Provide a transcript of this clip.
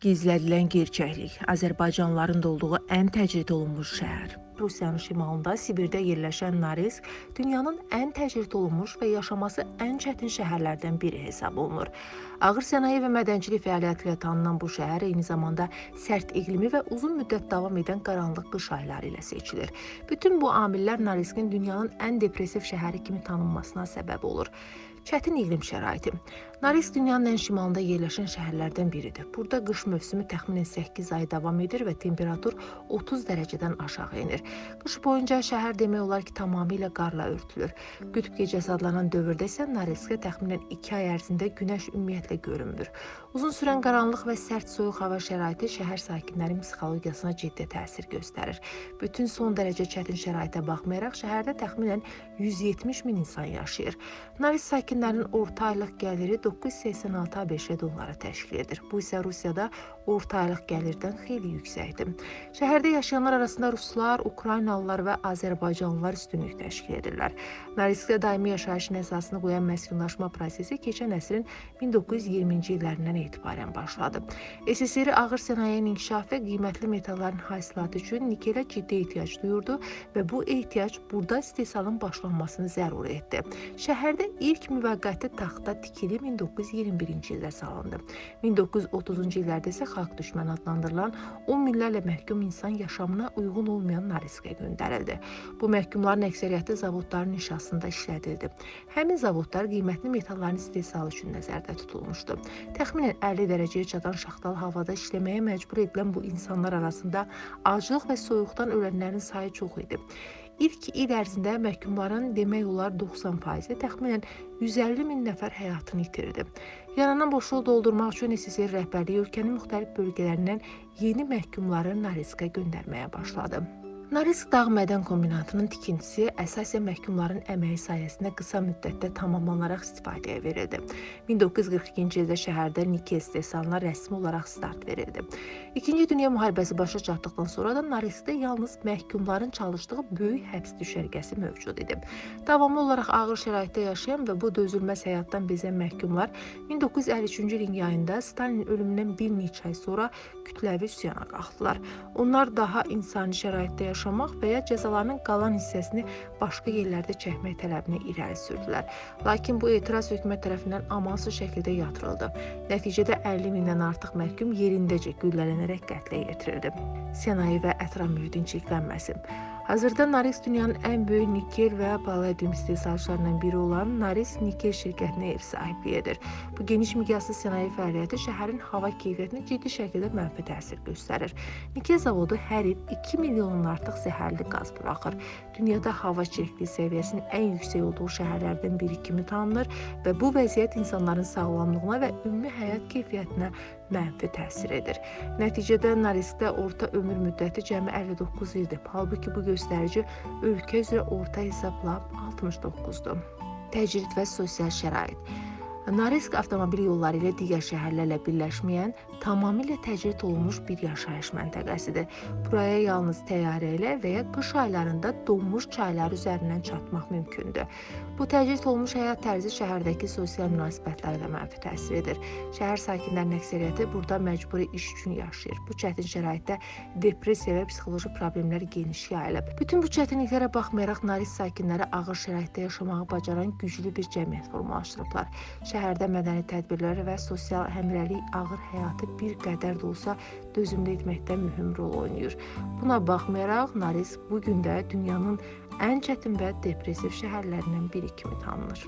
Gizlədilən gerçəklik, Azərbaycanlıların da olduğu ən təcrid olunmuş şəhər. Rusiyanın şimalında, Sibirdə yerləşən Norilsk, dünyanın ən təcrid olunmuş və yaşaması ən çətin şəhərlərdən biri hesab olunur. Ağır sənaye və mədəncilik fəaliyyəti ilə tanınan bu şəhər eyni zamanda sərt iqlimi və uzun müddət davam edən qaranlıq qış ayları ilə seçilir. Bütün bu amillər Norilskin dünyanın ən depressiv şəhəri kimi tanınmasına səbəb olur. Çətin iqlim şəraiti. Norilsk dünyanın ən şimalında yerləşən şəhərlərdən biridir. Burada qış mövsümü təxminən 8 ay davam edir və temperatur 30 dərəcədən aşağı enir. Qış boyunca şəhər demək olar ki, tamamilə qarla örtülür. Qütb gecəsi adlanan dövrdə isə Norilskdə təxminən 2 ay ərzində günəş ümumiyyətlə görünmür. Uzun sürən qaranlıq və sərt soyuq hava şəraiti şəhər sakinlərinin psixologiyasına ciddi təsir göstərir. Bütün son dərəcə çətin şəraitə baxmayaraq, şəhərdə təxminən 170 min insan yaşayır. Norilsk sakinlərinin orta aylıq gəliri 986 ABŞ dolları təşkil edir. Bu isə Rusiyada orta aylıq gəlirdən xeyli yüksəkdir. Şəhərdə yaşayanlar arasında ruslar, Ukraynalılar və Azərbaycanlılar üstünlük təşkil edirlər. Norilskdə daimi yaşayışın əsasını qoyan məskunlaşma prosesi keçən əsrin 1920-ci illərindən etibarən başladı. SSR ağır sənayenin inkişafı və qiymətli metalların hasilatı üçün nikelə ciddi ehtiyac duyurdu və bu ehtiyac burada istehsalın başlanmasını zəruri etdi. Şəhərdə ilk müvəqqəti taxta tikili 1921-ci ildə salındı. 1930-cu illərdə isə xalq düşməni adlandırılan 10 minlərlə məhkum insan yaşamına uyğun olmayan Norilskə göndərildi. Bu məhkumların əksəriyyəti zavodların inşasında işlədildi. Həmin zavodlar qiymətli metalların istehsalı üçün nəzərdə tutulmuşdu. Təxminən 50 dərəcəyə çatan şaxtalı havada işləməyə məcbur edilən bu insanlar arasında aclıq və soyuqdan ölənlərin sayı çox idi. İlk il ərzində məhkumların demək olar 90%, təxminən 150 min nəfər həyatını itirdi. Yaranan boşluğu doldurmaq üçün SSR rəhbərliyi ölkənin müxtəlif bölgələrindən yeni məhkumları Norilskə göndərməyə başladı. Norilsk dağ mədən kombinatının tikintisi əsasən məhkumların əməyi sayəsində qısa müddətdə tamamlanaraq istifadəyə verildi. 1942-ci ildə şəhərdə nikel istehsalına rəsmi olaraq start verildi. İkinci Dünya müharibəsi başa çatdıqdan sonra da Norilskdə yalnız məhkumların çalışdığı böyük həbs düşərgəsi mövcud idi. Davamlı olaraq ağır şəraitdə yaşayan və bu dözülməz həyatdan bezən məhkumlar 1953-cü ilin yayında Stalinin ölümündən bir neçə ay sonra kütləvi üsyana qalxdılar. Onlar daha insani şəraitdə yaşamaq və ya cəzalarının qalan hissəsini başqa yerlərdə çəkmək tələbini irəli sürdülər. Lakin bu etiraz hökumət tərəfindən amansız şəkildə yatırıldı. Nəticədə 50 mindən artıq məhkum yerindəcə güllələnərək qətlə yetirildi. Sənaye və ətraf mühitin çirklənməsi. Hazırda Norilsk dünyanın ən böyük nikel və palladium istehsalçılarından biri olan Norilsk Nikel şirkətinə ev sahibliyi edir. Bu geniş miqyaslı sənaye fəaliyyəti şəhərin hava keyfiyyətinə ciddi şəkildə mənfi təsir göstərir. Nikel zavodu hər il 2 milyondan artıq zəhərli qaz buraxır. Dünyada hava çirkliyi səviyyəsinin ən yüksək olduğu şəhərlərdən biri kimi tanınır və bu vəziyyət insanların sağlamlığına və ümumi həyat keyfiyyətinə mənfi təsir edir. Nəticədə Norilskdə orta ömür müddəti cəmi 59 ildir. Halbuki bu göstərici ölkə üzrə orta hesabla 69-dur. Təcrid və sosial şərait. Norilsk avtomobil yolları ilə digər şəhərlərlə birləşməyən, tamamilə təcrid olunmuş bir yaşayış məntəqəsidir. Buraya yalnız təyyarə ilə və ya qış aylarında donmuş çaylar üzərindən çatmaq mümkündür. Bu təcrid olunmuş həyat tərzi şəhərdəki sosial münasibətlərə də mənfi təsir edir. Şəhər sakinlərinin əksəriyyəti burada məcburi iş üçün yaşayır. Bu çətin şəraitdə depressiya və psixoloji problemlər geniş yayılıb. Bütün bu çətinliklərə baxmayaraq Norilsk sakinləri ağır şəraitdə yaşamağı bacaran güclü bir cəmiyyət formalaşdırıblar. Şəhərdə mədəni tədbirlər və sosial həmrəylik ağır həyatı bir qədər də olsa dözümlü etməkdə mühüm rol oynayır. Buna baxmayaraq, Norilsk bugün də dünyanın ən çətin və depressiv şəhərlərindən biri kimi tanınır.